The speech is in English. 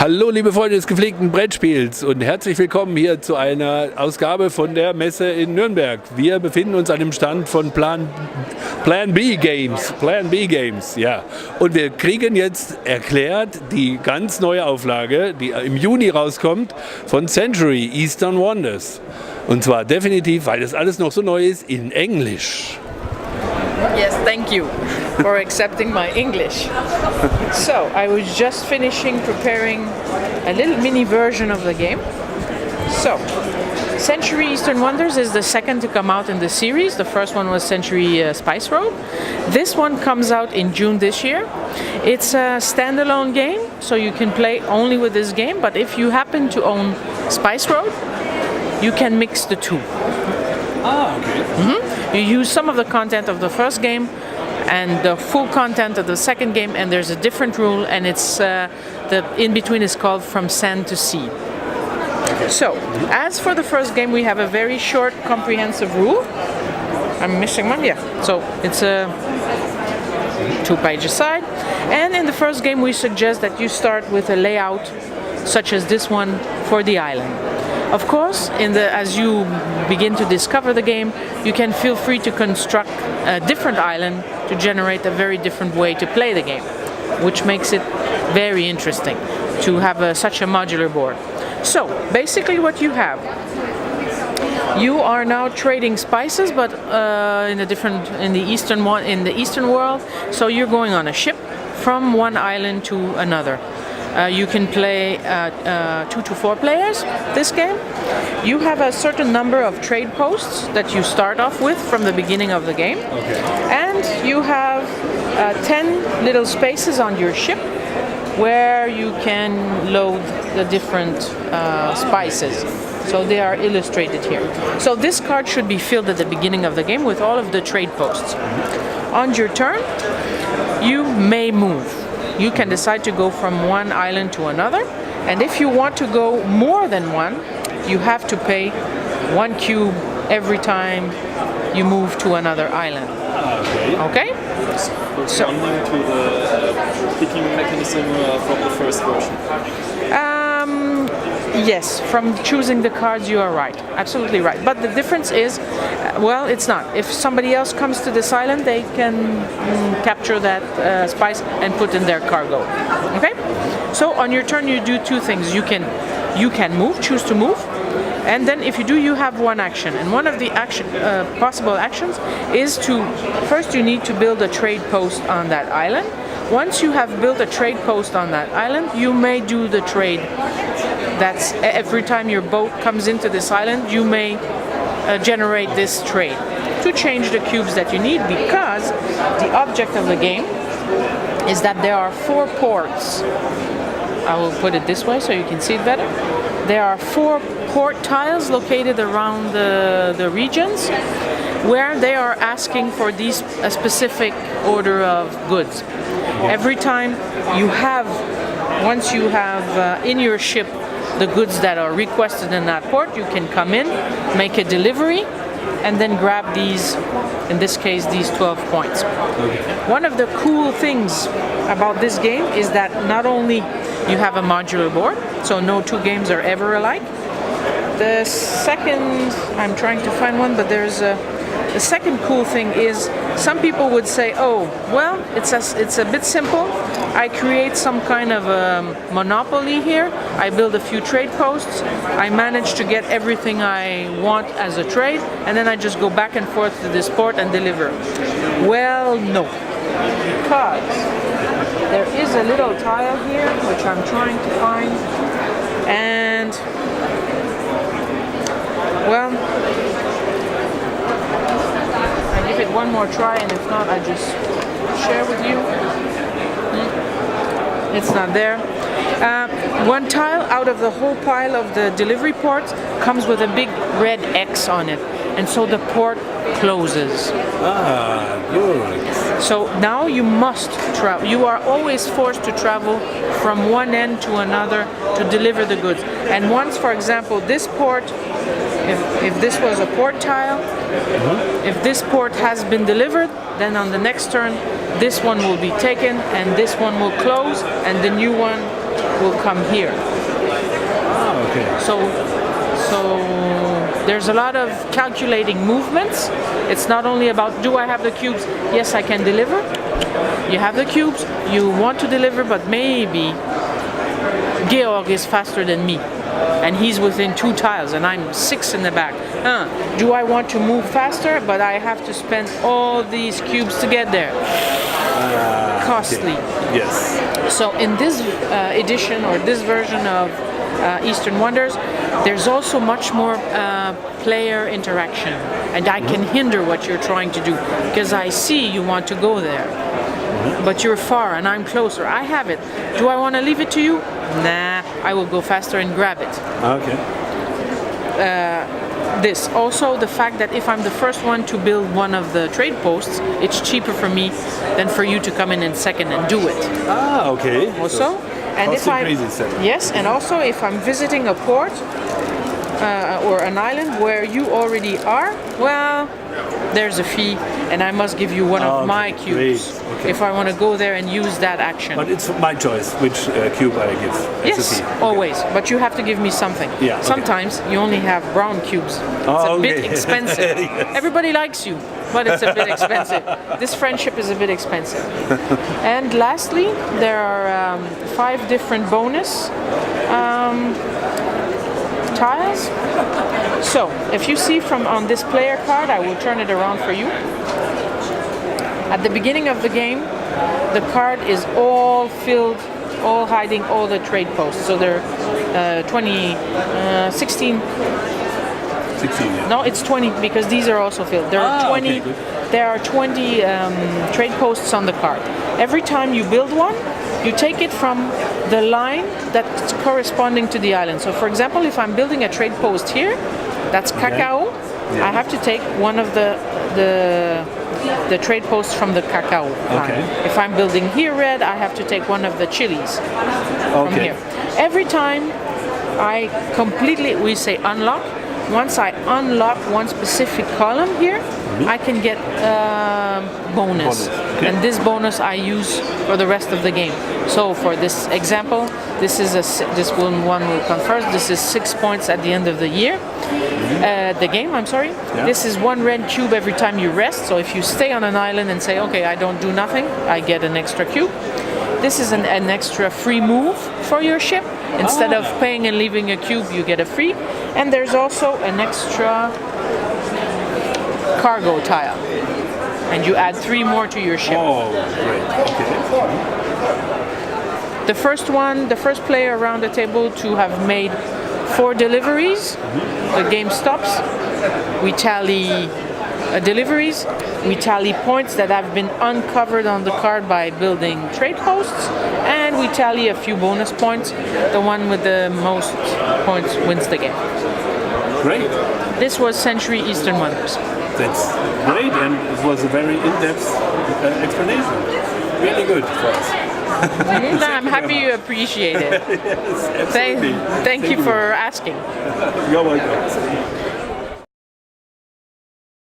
Hallo liebe Freunde des gepflegten Brettspiels und herzlich willkommen hier zu einer Ausgabe von der Messe in Nürnberg. Wir befinden uns an dem Stand von PlanB Games, ja. Und wir kriegen jetzt erklärt die ganz neue Auflage, die im Juni rauskommt, von Century Eastern Wonders. Und zwar definitiv, weil das alles noch so neu ist, in Englisch. Yes, thank you for accepting my English. So, I was just finishing preparing a little mini version of the game. So, Century Eastern Wonders is the second to come out in the series. The first one was Century Spice Road. This one comes out in June this year. It's a standalone game, so you can play only with this game, but if you happen to own Spice Road, you can mix the two. Ah, okay. You use some of the content of the first game and the full content of the second game, and there's a different rule, and it's the in-between is called From Sand to Sea. So, as for the first game, we have a very short, comprehensive rule. I'm missing one, yeah. So, it's a 2-page aside. And in the first game, we suggest that you start with a layout such as this one for the island. Of course, as you begin to discover the game, you can feel free to construct a different island to generate a very different way to play the game, which makes it very interesting to have such a modular board. So, basically what you have, you are now trading spices, but in the eastern world. So you're going on a ship from one island to another. You can play 2 to 4 players this game. You have a certain number of trade posts that you start off with from the beginning of the game. Okay. And you have 10 little spaces on your ship where you can load the different spices. So they are illustrated here. So this card should be filled at the beginning of the game with all of the trade posts. On your turn, you may move. You can decide to go from one island to another, and if you want to go more than one, you have to pay 1 cube every time you move to another island. Okay? So, to the picking mechanism from the first version. Yes, from choosing the cards you are right, absolutely right. But the difference is, well, it's not. If somebody else comes to this island, they can capture that spice and put in their cargo. Okay? So on your turn, you do 2 things. You can move, choose to move, and then if you do, you have one action. And one of the possible actions is first you need to build a trade post on that island. Once you have built a trade post on that island, you may do the trade. That's every time your boat comes into this island, you may generate this trade to change the cubes that you need, because the object of the game is that there are 4 ports. I will put it this way so you can see it better. There are 4 port tiles located around the regions where they are asking for a specific order of goods. Every time once you have in your ship the goods that are requested in that port, you can come in, make a delivery, and then grab these, in this case, these 12 points. One of the cool things about this game is that not only you have a modular board, so no 2 games are ever alike. The second, I'm trying to find one, but the second cool thing is some people would say, oh, well, it's a bit simple. I create some kind of a monopoly here. I build a few trade posts. I manage to get everything I want as a trade, and then I just go back and forth to this port and deliver. Well, no. Because there is a little tile here, which I'm trying to find. And, well, give it one more try, and if not, I just share with you. It's not there. One tile out of the whole pile of the delivery ports comes with a big red X on it, and so the port closes. Ah, good. So now you must travel. You are always forced to travel from one end to another to deliver the goods. And once, for example, this port, if this was a port tile, if this port has been delivered, then on the next turn, this one will be taken and this one will close and the new one will come here. Ah, okay. So there's a lot of calculating movements. It's not only about, do I have the cubes? Yes, I can deliver. You have the cubes, you want to deliver, but maybe Georg is faster than me. And he's within 2 tiles and I'm 6 in the back. Do I want to move faster, but I have to spend all these cubes to get there? Costly. Okay. Yes. So in this edition or this version of Eastern Wonders, there's also much more player interaction, and I can hinder what you're trying to do because I see you want to go there, but you're far and I'm closer. I have it. Do I want to leave it to you? Nah, I will go faster and grab it. Okay. This also, the fact that if I'm the first one to build one of the trade posts, it's cheaper for me than for you to come in second and do it. Ah, okay. Also, and if I yes, and also if I'm visiting a port or an island where you already are, well, there's a fee, and I must give you one of my cubes if I want to go there and use that action. But it's my choice which cube I give. Yes, always. But you have to give me something. Yeah, okay. Sometimes you only have brown cubes. It's a bit expensive. Yes. Everybody likes you, but it's a bit expensive. This friendship is a bit expensive. And lastly, there are 5 different bonus tiles. So, if you see from on this player card, I will turn it around for you. At the beginning of the game, the card is all filled, all hiding all the trade posts. So there are 16. 16, yeah. No, it's 20 because these are also filled. There are 20. Okay, there are 20 trade posts on the card. Every time you build one, you take it from the line that's corresponding to the island. So, for example, if I'm building a trade post here, that's cacao. Yeah. I have to take one of the trade posts from the cacao line. Okay. If I'm building here red, I have to take one of the chilies from here. Every time I completely, we say unlock. Once I unlock one specific column here, I can get bonus. Okay. And this bonus I use for the rest of the game. So for this example, this one will come first. This is 6 points at the end of the year. The game, I'm sorry. Yeah. This is 1 red cube every time you rest. So if you stay on an island and say, okay, I don't do nothing, I get an extra cube. This is an extra free move for your ship. Instead of paying and leaving a cube, you get a free. And there's also an extra cargo tile. And you add 3 more to your ship. Oh, great. Okay. The first player around the table to have made 4 deliveries, the game stops. We tally deliveries. We tally points that have been uncovered on the card by building trade posts, and we tally a few bonus points. The one with the most points wins the game. Great. This was Century Eastern Wonders. That's great, and it was a very in-depth explanation. Really good for us. I'm happy you appreciate it. Yes, absolutely. Thank you for asking. You're welcome.